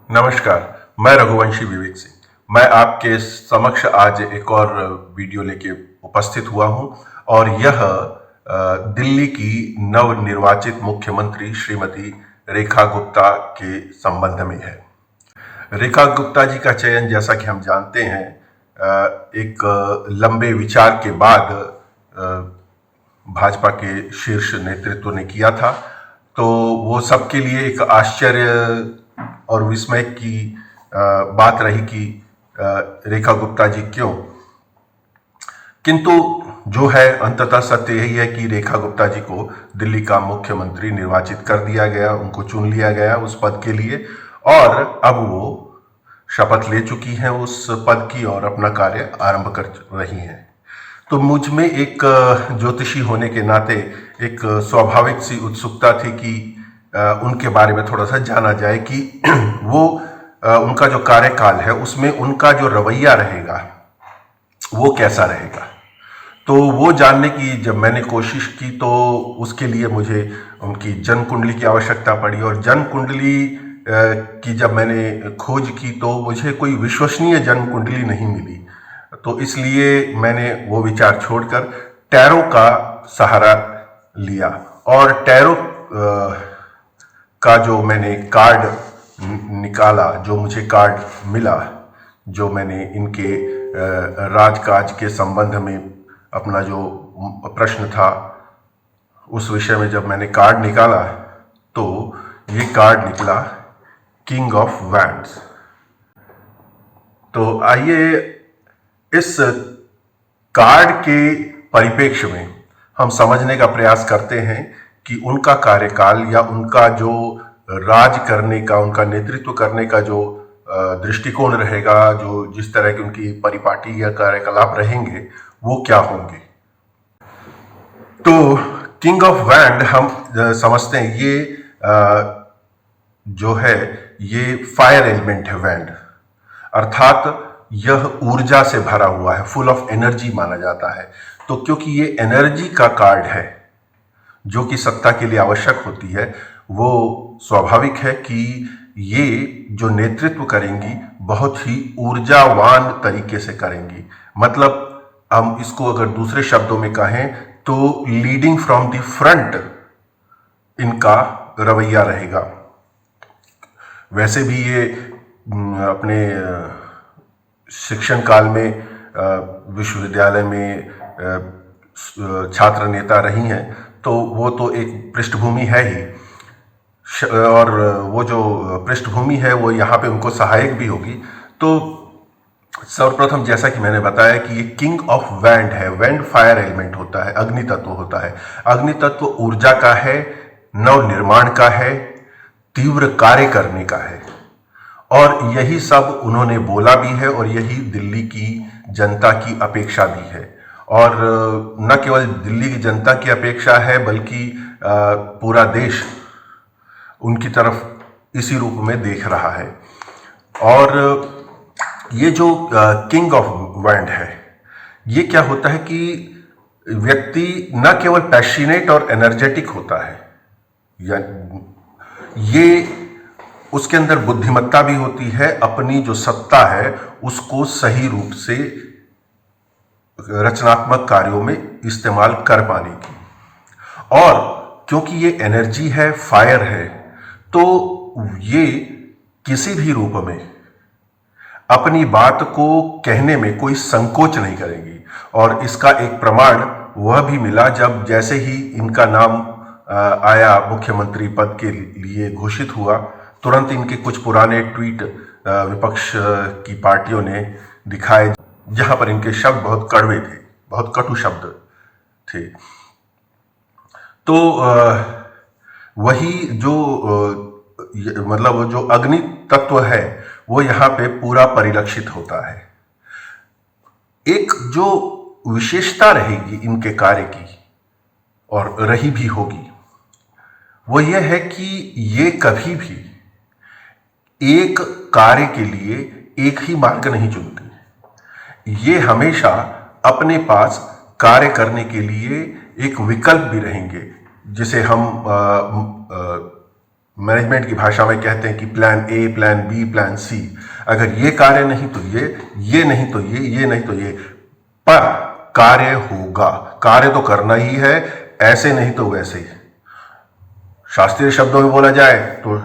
नमस्कार। मैं रघुवंशी विवेक सिंह। मैं आपके समक्ष आज एक और वीडियो लेके उपस्थित हुआ हूं और यह दिल्ली की नवनिर्वाचित मुख्यमंत्री श्रीमती रेखा गुप्ता के संबंध में है। रेखा गुप्ता जी का चयन, जैसा कि हम जानते हैं, एक लंबे विचार के बाद भाजपा के शीर्ष नेतृत्व ने किया था। तो वो सबके लिए एक आश्चर्य और विस्मय की बात रही कि रेखा गुप्ता जी क्यों। किंतु जो है, अंततः सत्य यही है कि रेखा गुप्ता जी को दिल्ली का मुख्यमंत्री निर्वाचित कर दिया गया, उनको चुन लिया गया उस पद के लिए, और अब वो शपथ ले चुकी हैं उस पद की और अपना कार्य आरंभ कर रही हैं। तो मुझ में एक ज्योतिषी होने के नाते एक स्वाभाविक सी उत्सुकता थी कि उनके बारे में थोड़ा सा जाना जाए कि वो उनका जो कार्यकाल है उसमें उनका जो रवैया रहेगा वो कैसा रहेगा। तो वो जानने की जब मैंने कोशिश की तो उसके लिए मुझे उनकी जन्म कुंडली की आवश्यकता पड़ी, और जन्म कुंडली की जब मैंने खोज की तो मुझे कोई विश्वसनीय जन्म कुंडली नहीं मिली। तो इसलिए मैंने वो विचार छोड़कर टैरो का सहारा लिया, और टैरो का जो मैंने कार्ड निकाला, जो मुझे कार्ड मिला, जो मैंने इनके राजकाज के संबंध में अपना जो प्रश्न था उस विषय में जब मैंने कार्ड निकाला तो ये कार्ड निकला किंग ऑफ वैंड्स। तो आइए इस कार्ड के परिप्रेक्ष्य में हम समझने का प्रयास करते हैं कि उनका कार्यकाल या उनका जो राज करने का, उनका नेतृत्व करने का जो दृष्टिकोण रहेगा, जो जिस तरह की उनकी परिपाटी या कार्यकलाप रहेंगे वो क्या होंगे। तो किंग ऑफ वैंड हम समझते हैं ये जो है ये फायर एलिमेंट है। वैंड अर्थात यह ऊर्जा से भरा हुआ है, फुल ऑफ एनर्जी माना जाता है। तो क्योंकि ये एनर्जी का कार्ड है जो कि सत्ता के लिए आवश्यक होती है, वो स्वाभाविक है कि ये जो नेतृत्व करेंगी बहुत ही ऊर्जावान तरीके से करेंगी। मतलब हम इसको अगर दूसरे शब्दों में कहें तो लीडिंग फ्रॉम द फ्रंट इनका रवैया रहेगा। वैसे भी ये अपने शिक्षण काल में विश्वविद्यालय में छात्र नेता रही हैं, तो वो तो एक पृष्ठभूमि है ही, और वो जो पृष्ठभूमि है वो यहाँ पे उनको सहायक भी होगी। तो सर्वप्रथम जैसा कि मैंने बताया कि ये किंग ऑफ वैंड है। वैंड फायर एलिमेंट होता है, अग्नि तत्व होता है। अग्नि तत्व ऊर्जा का है, नव निर्माण का है, तीव्र कार्य करने का है, और यही सब उन्होंने बोला भी है और यही दिल्ली की जनता की अपेक्षा भी है। और न केवल दिल्ली की जनता की अपेक्षा है बल्कि पूरा देश उनकी तरफ इसी रूप में देख रहा है। और ये जो किंग ऑफ वैंड है, ये क्या होता है कि व्यक्ति न केवल पैशनेट और एनर्जेटिक होता है, या ये उसके अंदर बुद्धिमत्ता भी होती है, अपनी जो सत्ता है उसको सही रूप से रचनात्मक कार्यों में इस्तेमाल कर पाने की। और क्योंकि ये एनर्जी है, फायर है, तो ये किसी भी रूप में अपनी बात को कहने में कोई संकोच नहीं करेंगी। और इसका एक प्रमाण वह भी मिला जब जैसे ही इनका नाम आया, मुख्यमंत्री पद के लिए घोषित हुआ, तुरंत इनके कुछ पुराने ट्वीट विपक्ष की पार्टियों ने दिखाए जहां पर इनके शब्द बहुत कड़वे थे, बहुत कटु शब्द थे। तो वही जो मतलब वो जो अग्नि तत्व है वो यहाँ पे पूरा परिलक्षित होता है। एक जो विशेषता रहेगी इनके कार्य की, और रही भी होगी, वो ये है कि ये कभी भी एक कार्य के लिए एक ही मार्ग नहीं चुनते। ये हमेशा अपने पास कार्य करने के लिए एक विकल्प भी रहेंगे, जिसे हम मैनेजमेंट की भाषा में कहते हैं कि plan A, plan B, plan C. अगर ये कार्य नहीं तो ये नहीं तो ये नहीं तो ये, पर कार्य होगा। कार्य तो करना ही है, ऐसे नहीं तो वैसे ही। शास्त्रीय शब्दों में बोला जाए तो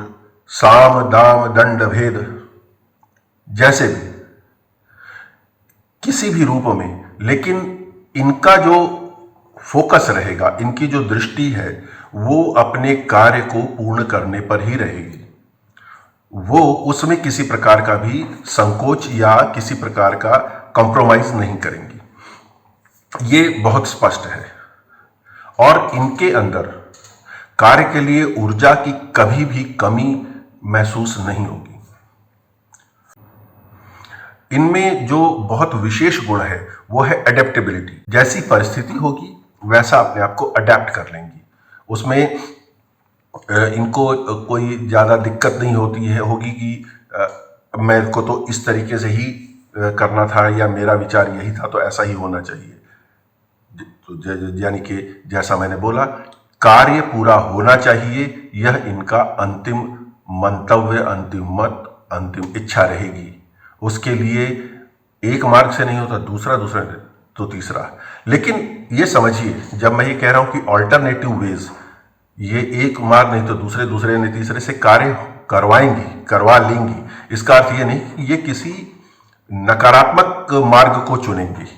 साम दाम दंड भेद, जैसे भी किसी भी रूप में, लेकिन इनका जो फोकस रहेगा, इनकी जो दृष्टि है, वो अपने कार्य को पूर्ण करने पर ही रहेगी। वो उसमें किसी प्रकार का भी संकोच या किसी प्रकार का कॉम्प्रोमाइज नहीं करेंगी। ये बहुत स्पष्ट है। और इनके अंदर कार्य के लिए ऊर्जा की कभी भी कमी महसूस नहीं होगी। इनमें जो बहुत विशेष गुण है वो है एडेप्टेबिलिटी। जैसी परिस्थिति होगी वैसा अपने आप को अडेप्ट कर लेंगी। उसमें इनको कोई ज़्यादा दिक्कत नहीं होगी कि मेरे को तो इस तरीके से ही करना था या मेरा विचार यही था तो ऐसा ही होना चाहिए। तो यानी कि जैसा मैंने बोला, कार्य पूरा होना चाहिए, यह इनका अंतिम मंतव्य, अंतिम मत, अंतिम इच्छा रहेगी। उसके लिए एक मार्ग से नहीं होता, दूसरा तो तीसरा। लेकिन ये समझिए, जब मैं ये कह रहा हूं कि ऑल्टरनेटिव वेज, ये एक मार्ग नहीं तो दूसरे ने तीसरे से कार्य करवा लेंगी। इसका अर्थ ये नहीं कि ये किसी नकारात्मक मार्ग को चुनेंगी।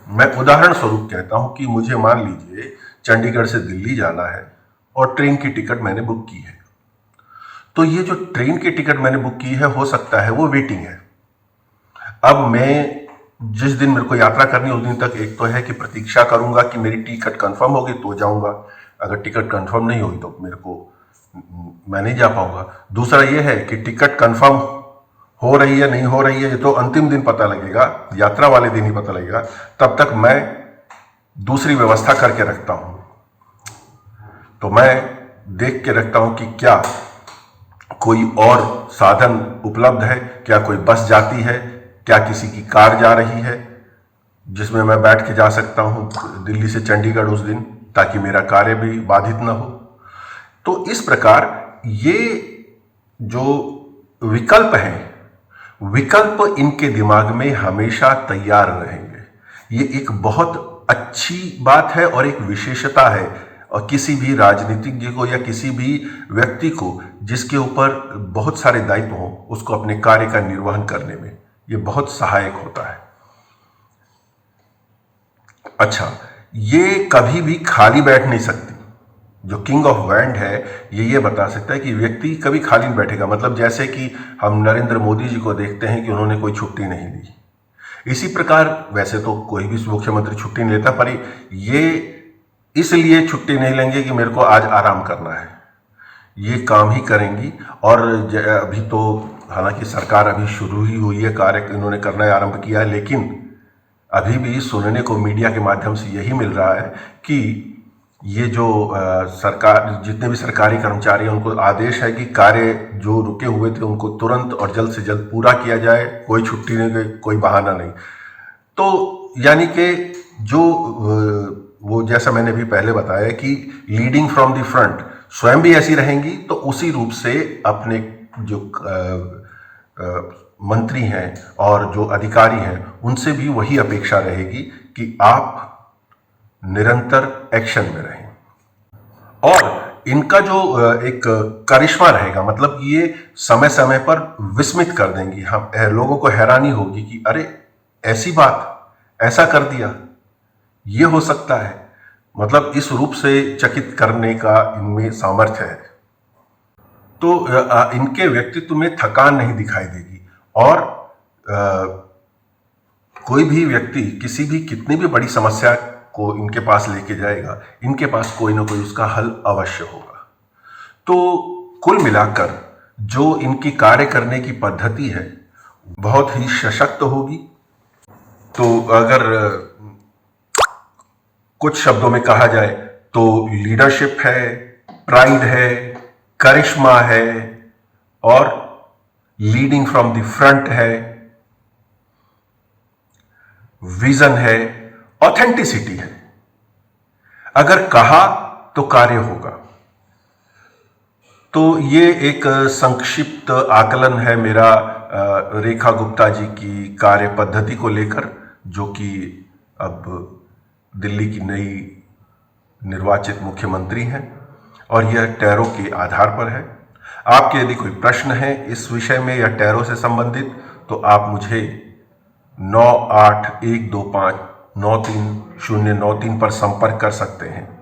मैं उदाहरण स्वरूप कहता हूं कि मुझे मान लीजिए चंडीगढ़ से दिल्ली जाना है और ट्रेन की टिकट मैंने बुक की है। तो ये जो ट्रेन की टिकट मैंने बुक की है, हो सकता है वो वेटिंग है। अब मैं जिस दिन मेरे को यात्रा करनी है उस दिन तक एक तो है कि प्रतीक्षा करूंगा कि मेरी टिकट कंफर्म होगी तो जाऊंगा। अगर टिकट कंफर्म नहीं होगी तो मैं नहीं जा पाऊंगा। दूसरा ये है कि टिकट कंफर्म हो रही है नहीं हो रही है, ये तो अंतिम दिन पता लगेगा, यात्रा वाले दिन ही पता लगेगा। तब तक मैं दूसरी व्यवस्था करके रखता हूं। तो मैं देख के रखता हूं कि क्या कोई और साधन उपलब्ध है, क्या कोई बस जाती है, क्या किसी की कार जा रही है जिसमें मैं बैठ के जा सकता हूं दिल्ली से चंडीगढ़ उस दिन, ताकि मेरा कार्य भी बाधित ना हो। तो इस प्रकार ये जो विकल्प हैं, विकल्प इनके दिमाग में हमेशा तैयार रहेंगे। ये एक बहुत अच्छी बात है और एक विशेषता है, और किसी भी राजनीतिज्ञ को या किसी भी व्यक्ति को जिसके ऊपर बहुत सारे दायित्व हों, उसको अपने कार्य का निर्वहन करने में ये बहुत सहायक होता है। अच्छा, ये कभी भी खाली बैठ नहीं सकती। जो किंग ऑफ वैंड है ये बता सकता है कि व्यक्ति कभी खाली नहीं बैठेगा। मतलब जैसे कि हम नरेंद्र मोदी जी को देखते हैं कि उन्होंने कोई छुट्टी नहीं ली, इसी प्रकार वैसे तो कोई भी मुख्यमंत्री छुट्टी नहीं लेता, पर ये इसलिए छुट्टी नहीं लेंगे कि मेरे को आज आराम करना है, ये काम ही करेंगी। और अभी तो हालांकि सरकार अभी शुरू ही हुई है, कार्य इन्होंने करना आरंभ किया है, लेकिन अभी भी सुनने को मीडिया के माध्यम से यही मिल रहा है कि ये जो सरकार, जितने भी सरकारी कर्मचारी हैं, उनको आदेश है कि कार्य जो रुके हुए थे उनको तुरंत और जल्द से जल्द पूरा किया जाए, कोई छुट्टी नहीं, कोई बहाना नहीं। तो यानी कि जो वो जैसा मैंने भी पहले बताया कि लीडिंग फ्रॉम द फ्रंट स्वयं भी ऐसी रहेंगी, तो उसी रूप से अपने जो मंत्री हैं और जो अधिकारी हैं उनसे भी वही अपेक्षा रहेगी कि आप निरंतर एक्शन में रहें। और इनका जो एक करिश्मा रहेगा, मतलब ये समय समय पर विस्मित कर देंगी, हम लोगों को हैरानी होगी कि अरे ऐसी बात, ऐसा कर दिया, ये हो सकता है। मतलब इस रूप से चकित करने का इनमें सामर्थ्य है। तो इनके व्यक्तित्व में थकान नहीं दिखाई देगी, और कोई भी व्यक्ति किसी भी कितनी भी बड़ी समस्या को इनके पास लेके जाएगा, इनके पास कोई ना कोई उसका हल अवश्य होगा। तो कुल मिलाकर जो इनकी कार्य करने की पद्धति है बहुत ही सशक्त होगी। तो अगर कुछ शब्दों में कहा जाए तो लीडरशिप है, प्राइड है, करिश्मा है, और लीडिंग फ्रॉम द फ्रंट है, विजन है, ऑथेंटिसिटी है। अगर कहा तो कार्य होगा। तो ये एक संक्षिप्त आकलन है मेरा रेखा गुप्ता जी की कार्य पद्धति को लेकर, जो कि अब दिल्ली की नई निर्वाचित मुख्यमंत्री हैं, और यह टैरो के आधार पर है। आपके यदि कोई प्रश्न है इस विषय में या टैरो से संबंधित, तो आप मुझे 9812593093 पर संपर्क कर सकते हैं।